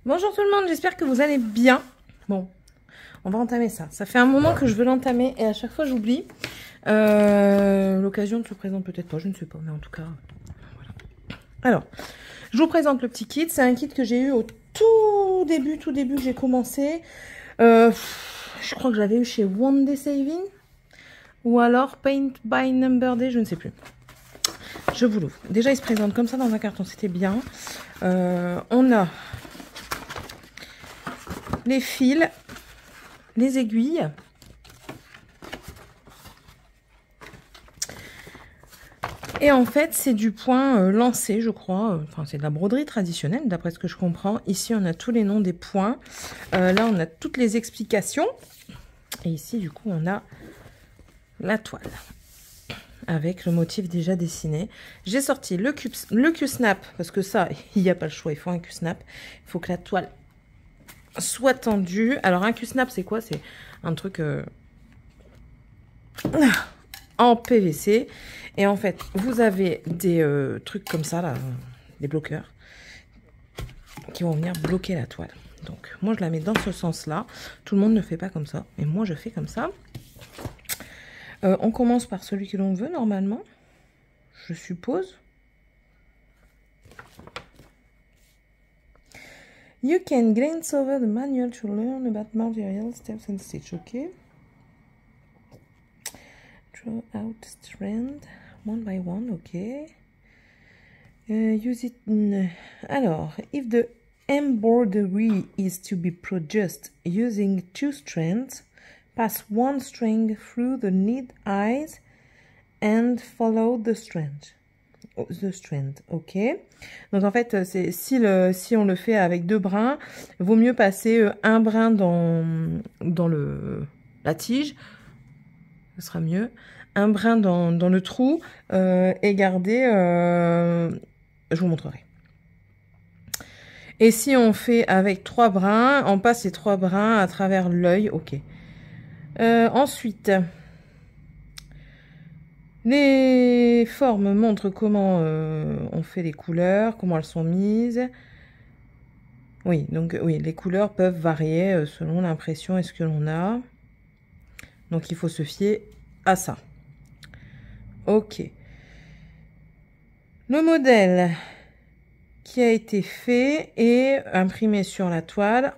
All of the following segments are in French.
Bonjour tout le monde, j'espère que vous allez bien. Bon, on va entamer ça. Ça fait un moment que je veux l'entamer et à chaque fois j'oublie. L'occasion ne se présente peut-être pas, je ne sais pas, mais en tout cas, voilà. Alors, je vous présente le petit kit. C'est un kit que j'ai eu au tout début que j'ai commencé. Je crois que je l'avais eu chez One Day Saving ou alors Paint by Number Day, je ne sais plus. Je vous l'ouvre. Déjà, il se présente comme ça dans un carton, c'était bien. On a les fils, les aiguilles, et en fait c'est du point lancé, je crois. Enfin, c'est de la broderie traditionnelle d'après ce que je comprends. Ici on a tous les noms des points, là on a toutes les explications, et ici du coup on a la toile avec le motif déjà dessiné. J'ai sorti le Q-snap parce que ça il n'y a pas le choix, il faut un Q-snap, il faut que la toile soit tendue. Alors un Q-snap c'est quoi? C'est un truc en PVC, et en fait vous avez des trucs comme ça là, des bloqueurs qui vont venir bloquer la toile. Donc moi je la mets dans ce sens là, tout le monde ne fait pas comme ça, mais moi je fais comme ça. On commence par celui que l'on veut normalement, je suppose. You can glance over the manual to learn about material, steps and stitch. Ok. Draw out strand one by one. Ok. Use it. Alors, if the embroidery is to be produced using 2 strands, pass 1 string through the knit eyes and follow the strand. Ok. Donc en fait, c'est si on le fait avec 2 brins, il vaut mieux passer un brin dans la tige, ce sera mieux. Un brin dans le trou et garder, je vous montrerai. Et si on fait avec 3 brins, on passe ces 3 brins à travers l'œil, ok. Ensuite, les formes montrent comment on fait les couleurs, comment elles sont mises. Oui, donc oui, les couleurs peuvent varier selon l'impression et ce que l'on a. Donc il faut se fier à ça. Ok. Le modèle qui a été fait et imprimé sur la toile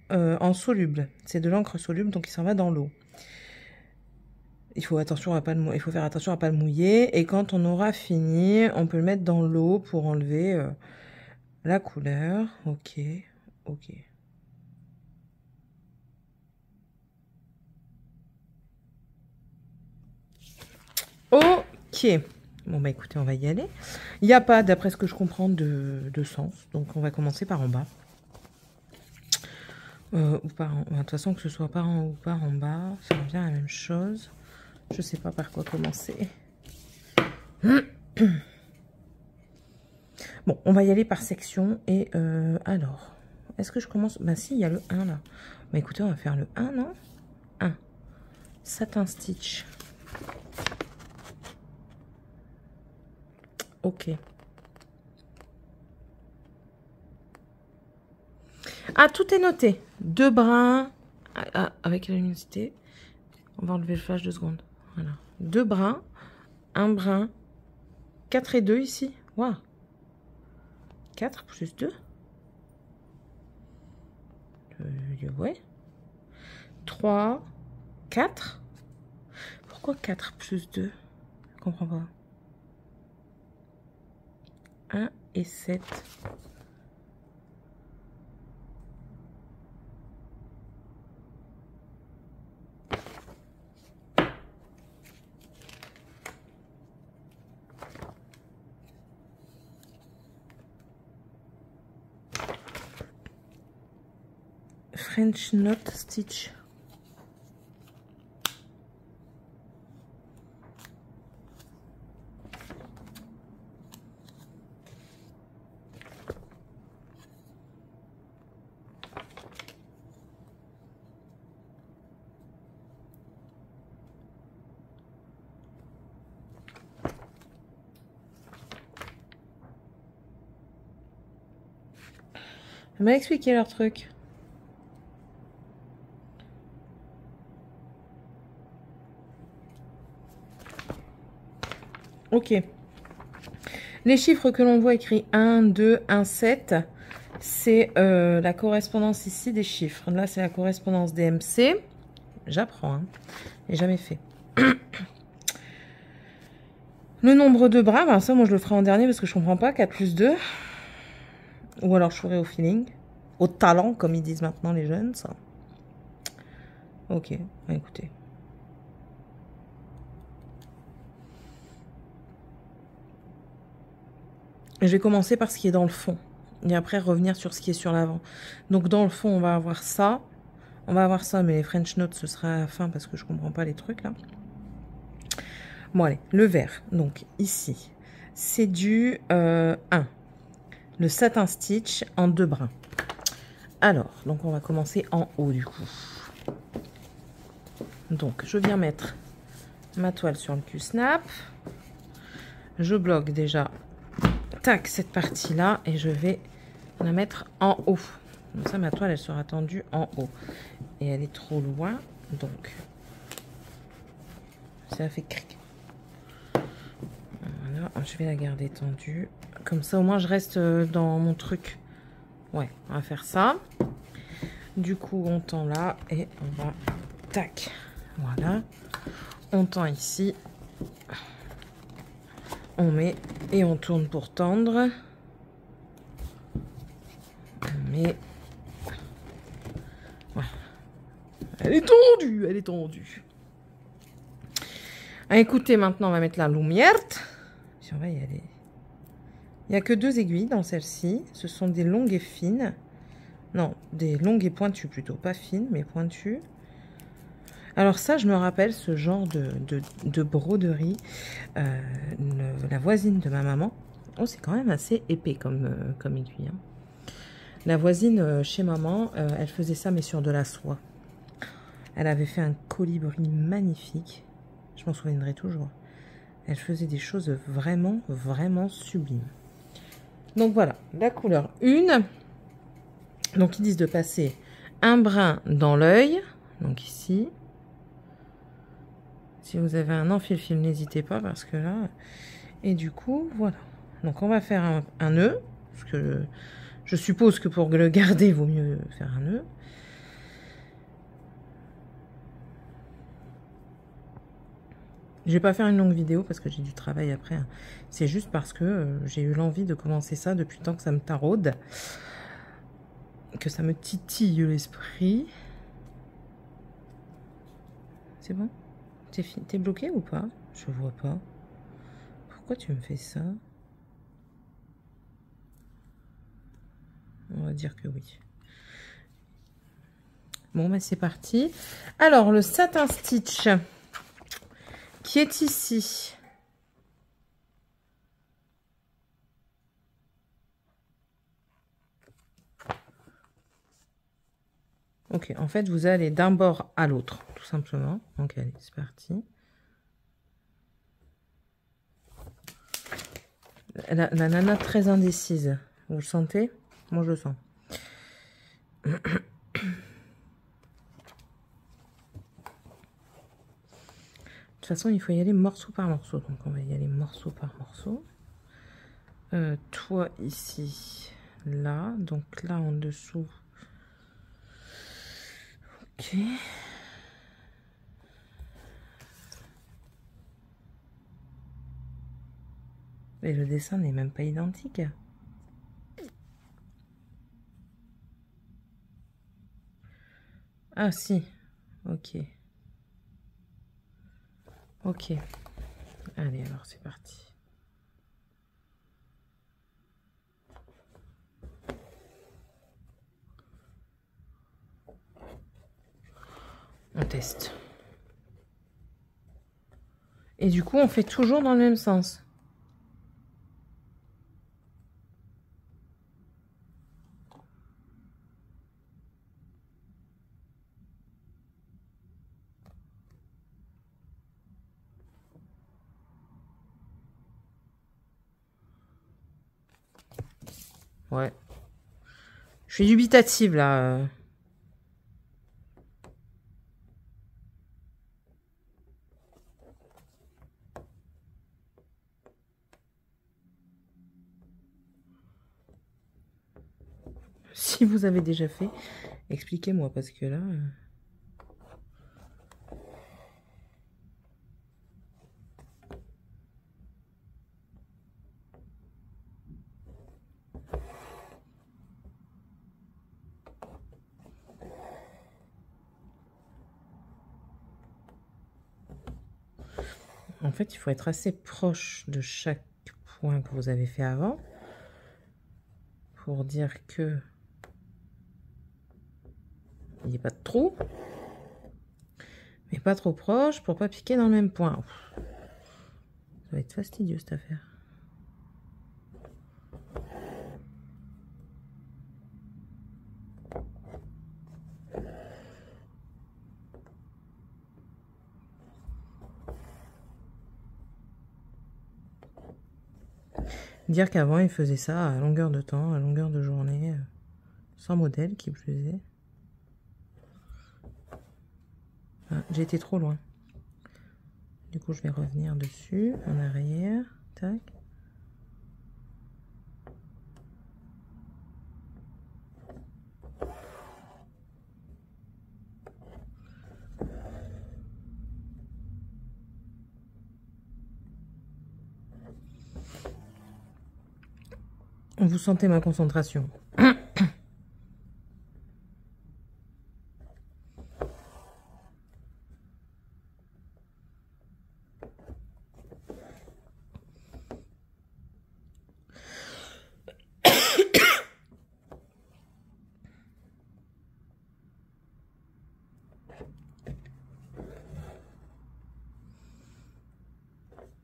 en soluble. C'est de l'encre soluble, donc il s'en va dans l'eau. Il faut faire attention à pas le mouiller. Et quand on aura fini, on peut le mettre dans l'eau pour enlever la couleur. Ok, ok. Ok. Bon bah écoutez, on va y aller. Il n'y a pas, d'après ce que je comprends, de sens. Donc on va commencer par en bas. Ou par en... De toute façon, que ce soit par en haut ou par en bas, ça revient à la même chose. Je sais pas par quoi commencer. Bon, on va y aller par section. Et alors, est-ce que je commence? Bah si, il y a le 1 là. Bah écoutez, on va faire le 1, non? 1. Satin stitch. Ok. Ah, tout est noté. 2 brins. Avec la luminosité. On va enlever le flash 2 secondes. Voilà. 2 brins. 1 brin. 4 et 2 ici. Waouh. 4 plus 2. Ouais. 3. 4. Pourquoi 4 plus 2? Je comprends pas. 1 et 7. French knot stitch. m'a expliqué leur truc. Ok. Les chiffres que l'on voit écrits 1, 2, 1, 7, c'est la correspondance ici des chiffres. Là, c'est la correspondance des MC. J'apprends, hein. J'ai jamais fait. Le nombre de bras, ben ça, moi, je le ferai en dernier parce que je comprends pas. 4 plus 2. Ou alors, je ferai au feeling. Au talent, comme ils disent maintenant les jeunes, ça. Ok, écoutez. Je vais commencer par ce qui est dans le fond. Et après, revenir sur ce qui est sur l'avant. Donc, dans le fond, on va avoir ça. On va avoir ça, mais les French Notes, ce sera à la fin parce que je comprends pas les trucs, là. Bon, allez, le vert. Donc, ici, c'est du 1. Le satin stitch en 2 brins. Alors, donc, on va commencer en haut, du coup. Donc, je viens mettre ma toile sur le Q-snap. Je bloque déjà, tac, cette partie-là, et je vais la mettre en haut. Comme ça, ma toile, elle sera tendue en haut. Et elle est trop loin, donc ça fait cric. Voilà, je vais la garder tendue. Comme ça, au moins, je reste dans mon truc. Ouais, on va faire ça. Du coup, on tend là et on va... Tac. Voilà. On tend ici. On met et on tourne pour tendre. On met... Voilà. Elle est tendue, elle est tendue. Ah, écoutez, maintenant, on va mettre la lumière. Puis on va y aller. Il n'y a que 2 aiguilles dans celle-ci. Ce sont des longues et fines. Non, des longues et pointues plutôt. Pas fines, mais pointues. Alors ça, je me rappelle ce genre de broderie. La voisine de ma maman. Oh, c'est quand même assez épais comme aiguille. Hein. La voisine chez maman, elle faisait ça, mais sur de la soie. Elle avait fait un colibri magnifique. Je m'en souviendrai toujours. Elle faisait des choses vraiment, vraiment sublimes. Donc voilà, la couleur 1. Donc ils disent de passer un brin dans l'œil. Donc ici. Si vous avez un enfile-fil, n'hésitez pas parce que là... Et du coup, voilà. Donc on va faire un nœud. Parce que je suppose que pour le garder, il vaut mieux faire un nœud. Je vais pas faire une longue vidéo parce que j'ai du travail après. C'est juste parce que j'ai eu l'envie de commencer ça depuis le temps que ça me taraude. Que ça me titille l'esprit. C'est bon? T'es bloqué ou pas? Je vois pas. Pourquoi tu me fais ça? On va dire que oui. Bon, bah c'est parti. Alors, le satin stitch qui est ici. Ok, en fait, vous allez d'un bord à l'autre, tout simplement. Donc, allez, c'est parti. La nana très indécise. Vous le sentez? Moi, je le sens. De toute façon, il faut y aller morceau par morceau. Donc, on va y aller morceau par morceau. Toi, ici, là. Donc, là, en dessous. Ok. Et le dessin n'est même pas identique. Ah, si. Ok. Ok. Allez, alors, c'est parti. On teste. Et du coup, on fait toujours dans le même sens. Ouais. Je suis dubitative là. Si vous avez déjà fait, expliquez-moi parce que là... En fait, il faut être assez proche de chaque point que vous avez fait avant pour dire que il n'y a pas de trou, mais pas trop proche pour pas piquer dans le même point. Ça va être fastidieux cette affaire. Dire qu'avant, il faisait ça à longueur de temps, à longueur de journée, sans modèle qui plus est. Ah, j'ai été trop loin. Du coup, je vais revenir dessus, en arrière. Tac. Vous sentez ma concentration.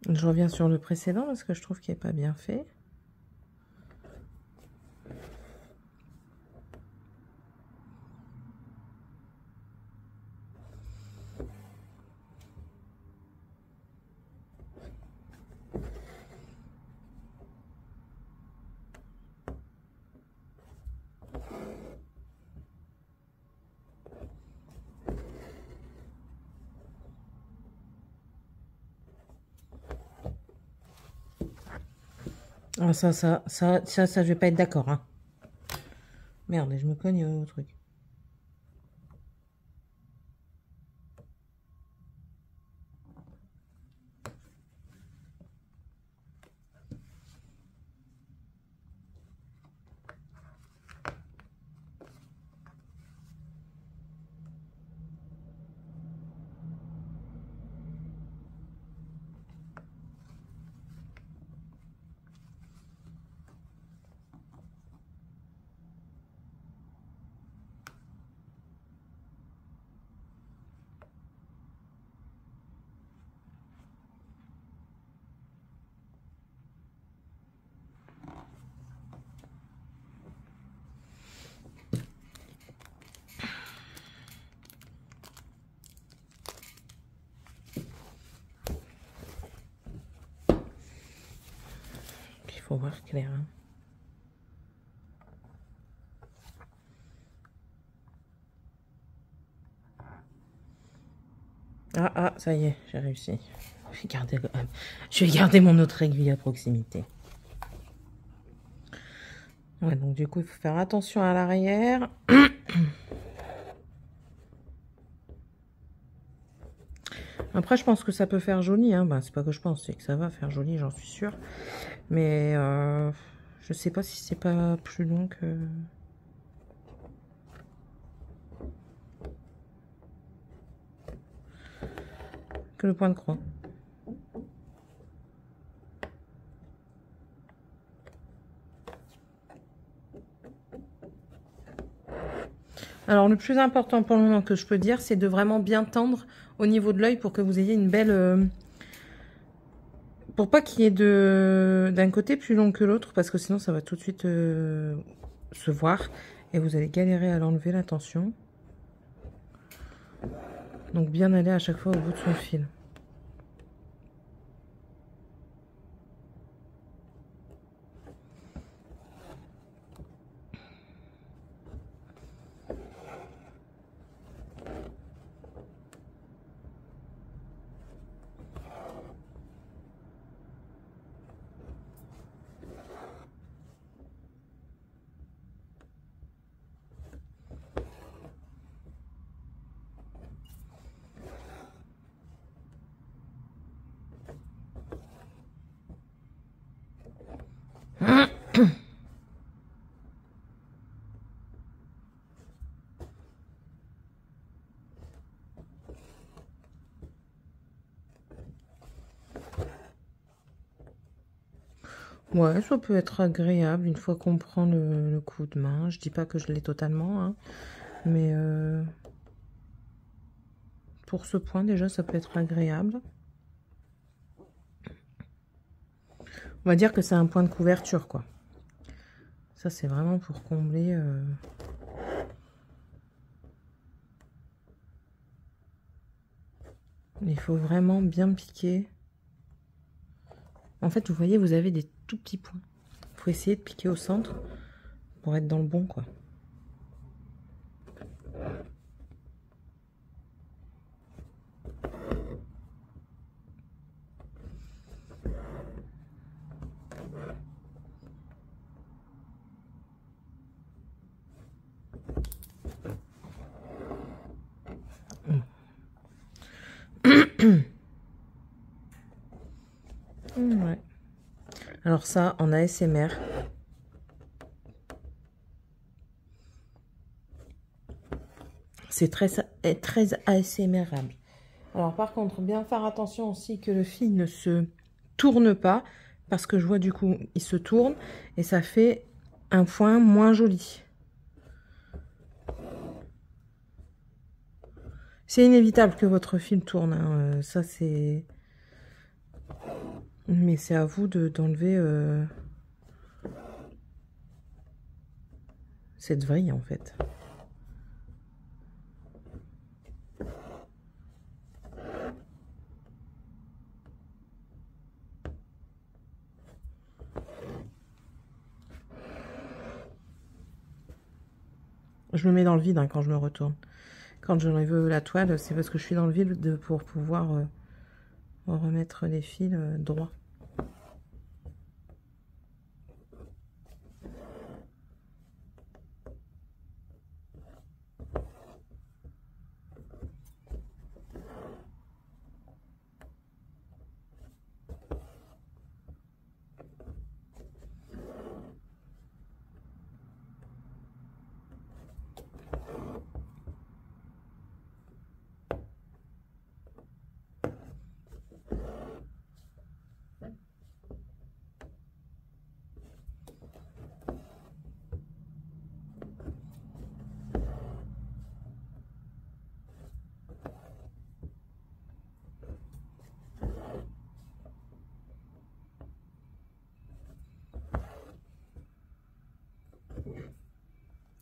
Je reviens sur le précédent parce que je trouve qu'il n'est pas bien fait. Ah, ça, je vais pas être d'accord, hein. Merde, je me cogne au truc. Il faut voir clair, hein. Ah, ça y est, j'ai réussi. Je vais garder mon autre aiguille à proximité. Ouais, donc du coup, il faut faire attention à l'arrière. Après, je pense que ça peut faire joli, hein. Bah, c'est pas que je pense, c'est que ça va faire joli, j'en suis sûre. Mais je sais pas si c'est pas plus long que le point de croix. Alors, le plus important pour le moment que je peux dire, c'est de vraiment bien tendre au niveau de l'œil pour que vous ayez une belle... pour pas qu'il y ait d'un côté plus long que l'autre, parce que sinon ça va tout de suite se voir et vous allez galérer à l'enlever la tension. Donc bien aller à chaque fois au bout de son fil. Ouais, ça peut être agréable une fois qu'on prend le coup de main. Je dis pas que je l'ai totalement, hein, mais pour ce point déjà, ça peut être agréable. On va dire que c'est un point de couverture, quoi. Ça, c'est vraiment pour combler... Il faut vraiment bien piquer. En fait, vous voyez, vous avez des tout petits points. Il faut essayer de piquer au centre pour être dans le bon, quoi. Ouais. Alors ça, en ASMR, c'est très ASMRable. Alors par contre, bien faire attention aussi que le fil ne se tourne pas, parce que je vois du coup, il se tourne et ça fait un point moins joli. C'est inévitable que votre fil tourne, hein. Ça c'est... Mais c'est à vous d'enlever cette vrille en fait. Je me mets dans le vide, hein, quand je me retourne. Quand j'enlève la toile, c'est parce que je suis dans le vide pour pouvoir remettre les fils droits.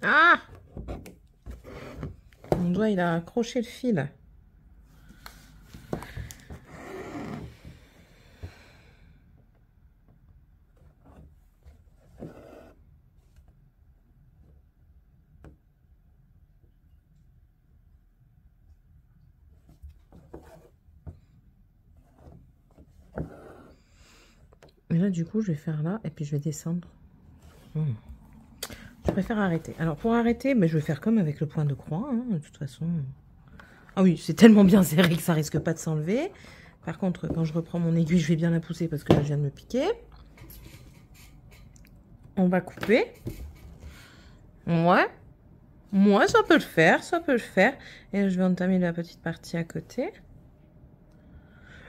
Ah! Mon doigt, il a accroché le fil. Et là, du coup, je vais faire là, et puis je vais descendre. Je préfère arrêter. Alors, pour arrêter, ben, je vais faire comme avec le point de croix, hein, de toute façon. Ah oui, c'est tellement bien serré que ça risque pas de s'enlever. Par contre, quand je reprends mon aiguille, je vais bien la pousser parce que là, je viens de me piquer. On va couper. Ouais. Moi, ça peut le faire, ça peut le faire. Et je vais entamer la petite partie à côté.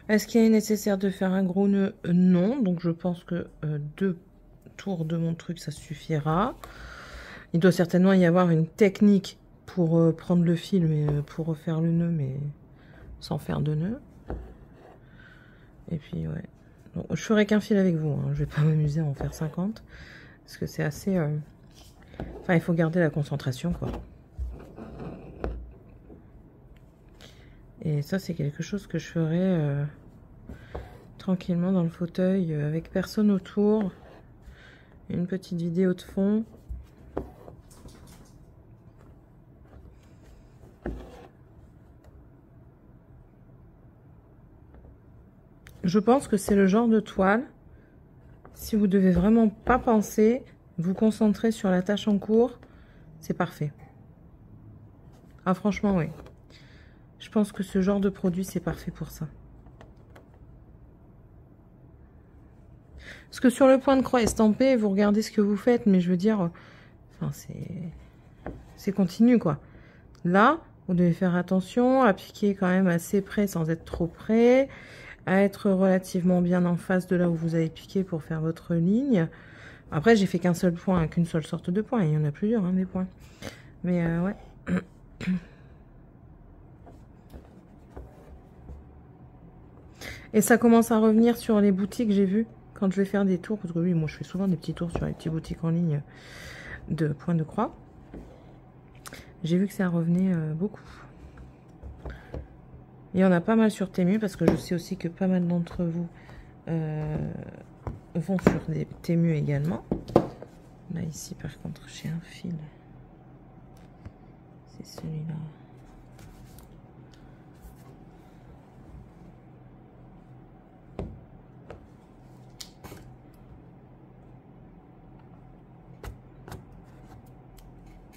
Est-ce qu'il est nécessaire de faire un gros nœud? Non. Donc, je pense que 2 tours de mon truc, ça suffira. Il doit certainement y avoir une technique pour prendre le fil, mais pour refaire le nœud, mais sans faire de nœud. Et puis, ouais. Donc, je ferai qu'un fil avec vous. Hein. Je vais pas m'amuser à en faire 50. Parce que c'est assez... Enfin, il faut garder la concentration, quoi. Et ça, c'est quelque chose que je ferai tranquillement dans le fauteuil, avec personne autour. Une petite vidéo de fond. Je pense que c'est le genre de toile, si vous devez vraiment pas penser, vous concentrer sur la tâche en cours, c'est parfait. Ah franchement, oui. Je pense que ce genre de produit, c'est parfait pour ça. Parce que sur le point de croix estampé, vous regardez ce que vous faites, mais je veux dire, enfin, c'est continu, quoi. Là, vous devez faire attention à piquer quand même assez près sans être trop près. à être relativement bien en face de là où vous avez piqué pour faire votre ligne. Après, j'ai fait qu'un seul point, qu'une seule sorte de point. Il y en a plusieurs, hein, des points. Mais ouais. Et ça commence à revenir sur les boutiques, j'ai vu, quand je vais faire des tours. Parce que oui, moi, je fais souvent des petits tours sur les petites boutiques en ligne de Point de Croix. J'ai vu que ça revenait beaucoup. Il y en a pas mal sur Temu, parce que je sais aussi que pas mal d'entre vous vont sur des Temu également. Là, ici, par contre, j'ai un fil. C'est celui-là.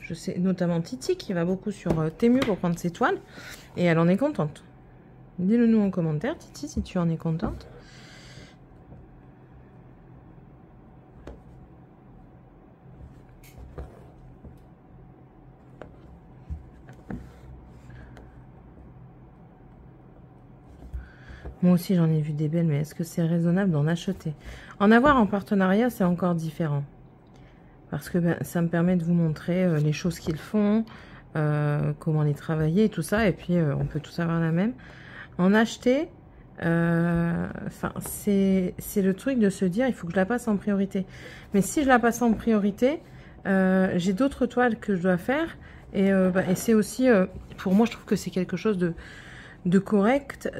Je sais notamment Titi qui va beaucoup sur Temu pour prendre ses toiles. Et elle en est contente. Dis-le nous en commentaire, Titi, si tu en es contente. Moi aussi, j'en ai vu des belles, mais est-ce que c'est raisonnable d'en acheter? En avoir en partenariat, c'est encore différent. Parce que ben, ça me permet de vous montrer les choses qu'ils font, comment les travailler et tout ça. Et puis, on peut tous avoir la même. En acheter, c'est le truc de se dire, il faut que je la passe en priorité. Mais si je la passe en priorité, j'ai d'autres toiles que je dois faire. Et c'est aussi, pour moi, je trouve que c'est quelque chose de correct,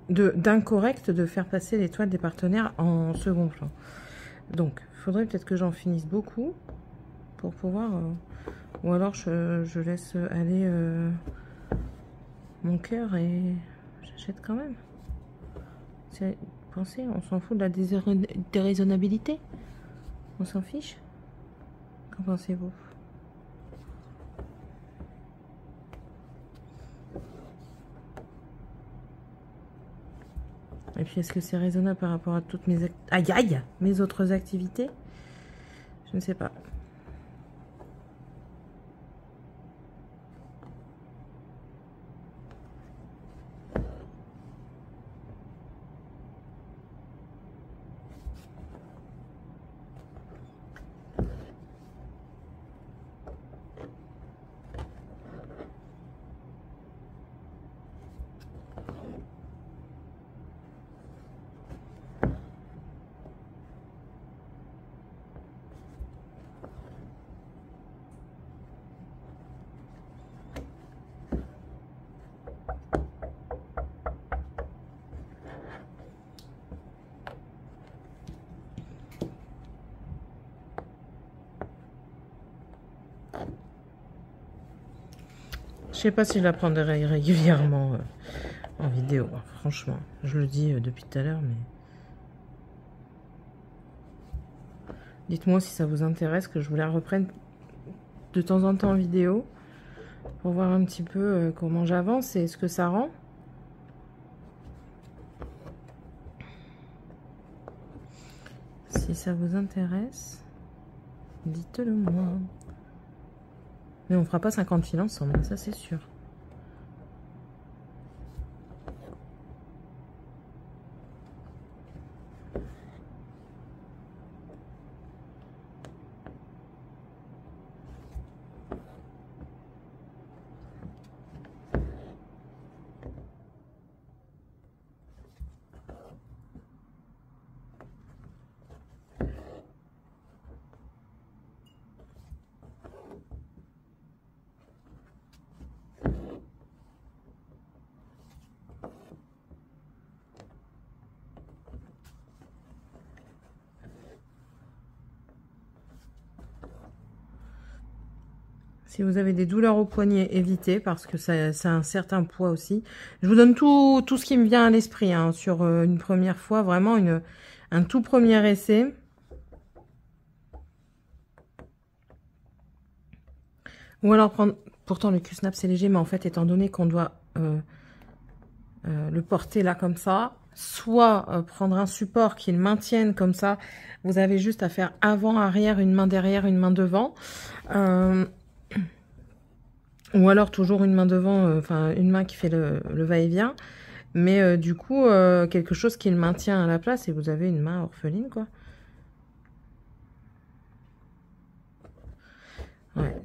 d'incorrect de faire passer les toiles des partenaires en second plan. Donc, il faudrait peut-être que j'en finisse beaucoup pour pouvoir... ou alors, je laisse aller mon cœur et j'achète quand même. Pensez, on s'en fout de la déraisonnabilité. On s'en fiche. Qu'en pensez-vous? Et puis, est-ce que c'est raisonnable par rapport à toutes mes... mes autres activités? Je ne sais pas. Je sais pas si je la prendrai régulièrement en vidéo, hein, franchement. Je le dis depuis tout à l'heure, mais... Dites-moi si ça vous intéresse que je vous la reprenne de temps en temps en vidéo pour voir un petit peu comment j'avance et ce que ça rend. Si ça vous intéresse, dites-le moi. Mais on fera pas 50 fils ensemble, ça c'est sûr. Si vous avez des douleurs au poignet, évitez parce que ça a un certain poids aussi. Je vous donne tout ce qui me vient à l'esprit hein, sur une première fois, vraiment un tout premier essai. Ou alors prendre, pourtant le Q-snap c'est léger, mais en fait étant donné qu'on doit le porter là comme ça, soit prendre un support qui le maintienne comme ça, vous avez juste à faire avant, arrière, une main derrière, une main devant. Ou alors toujours une main devant, enfin une main qui fait le va-et-vient. Mais du coup, quelque chose qui le maintient à la place et vous avez une main orpheline, quoi. Ouais,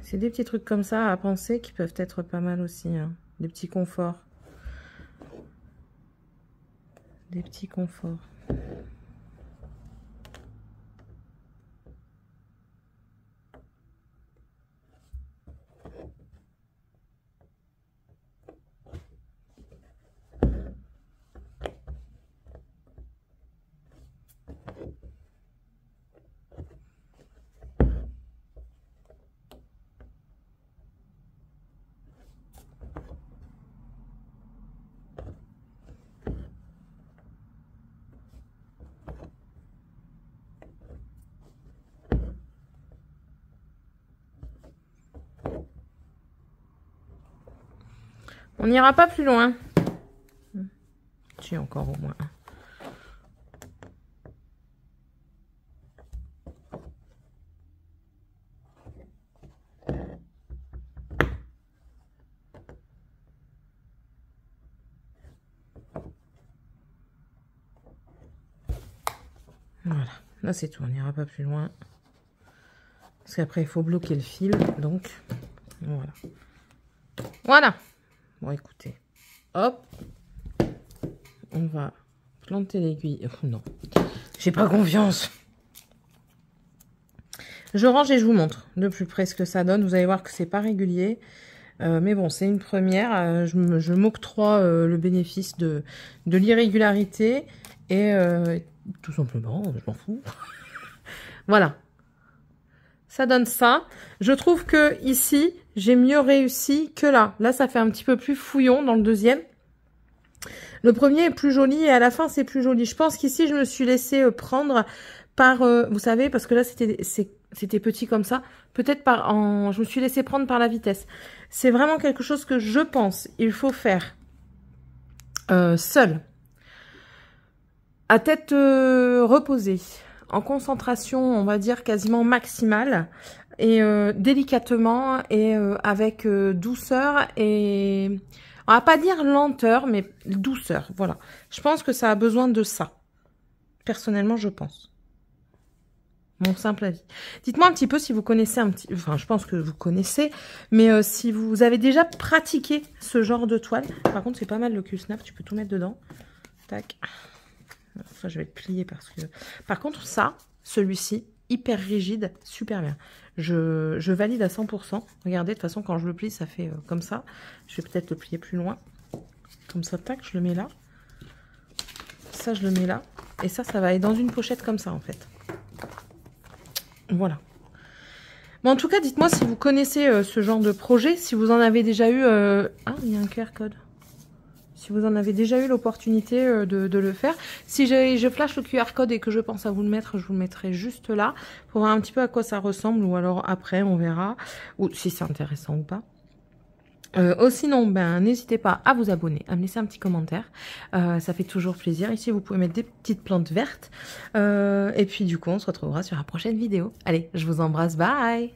c'est des petits trucs comme ça à penser qui peuvent être pas mal aussi, hein. Des petits conforts. Des petits conforts. On n'ira pas plus loin. Si, encore au moins un. Voilà, là c'est tout, on n'ira pas plus loin. Parce qu'après il faut bloquer le fil, donc voilà. Voilà. Bon écoutez, hop. On va planter l'aiguille. Oh, non, j'ai pas confiance. Je range et je vous montre de plus près ce que ça donne. Vous allez voir que c'est pas régulier. Mais bon, c'est une première. Je m'octroie le bénéfice de l'irrégularité. Et tout simplement, je m'en fous. Voilà. Ça donne ça. Je trouve que ici, j'ai mieux réussi que là. Là, ça fait un petit peu plus fouillon dans le deuxième. Le premier est plus joli et à la fin, c'est plus joli. Je pense qu'ici, je me suis laissée prendre par... vous savez, parce que là, c'était petit comme ça. Peut-être je me suis laissée prendre par la vitesse. C'est vraiment quelque chose que je pense il faut faire seul. À tête reposée. En concentration, on va dire quasiment maximale. Et délicatement et avec douceur et... On va pas dire lenteur, mais douceur, voilà. Je pense que ça a besoin de ça. Personnellement, je pense. Mon simple avis. Dites-moi un petit peu si vous connaissez un petit... Enfin, je pense que vous connaissez, mais si vous avez déjà pratiqué ce genre de toile. Par contre, c'est pas mal le Q-Snap, tu peux tout mettre dedans. Tac. Ça, je vais le plier parce que... Par contre, ça, celui-ci, hyper rigide, super bien. Je valide à 100%. Regardez, de toute façon, quand je le plie, ça fait comme ça. Je vais peut-être le plier plus loin. Comme ça, tac, je le mets là. Ça, je le mets là. Et ça va aller dans une pochette comme ça, en fait. Voilà. Bon, en tout cas, dites-moi si vous connaissez ce genre de projet. Si vous en avez déjà eu... Ah, il y a un QR code. Si vous en avez déjà eu l'opportunité de le faire. Si je flash le QR code et que je pense à vous le mettre, je vous le mettrai juste là pour voir un petit peu à quoi ça ressemble ou alors après on verra ou si c'est intéressant ou pas. Sinon, n'hésitez pas à vous abonner, à me laisser un petit commentaire. Ça fait toujours plaisir. Ici, vous pouvez mettre des petites plantes vertes. Et puis du coup, on se retrouvera sur la prochaine vidéo. Allez, je vous embrasse. Bye!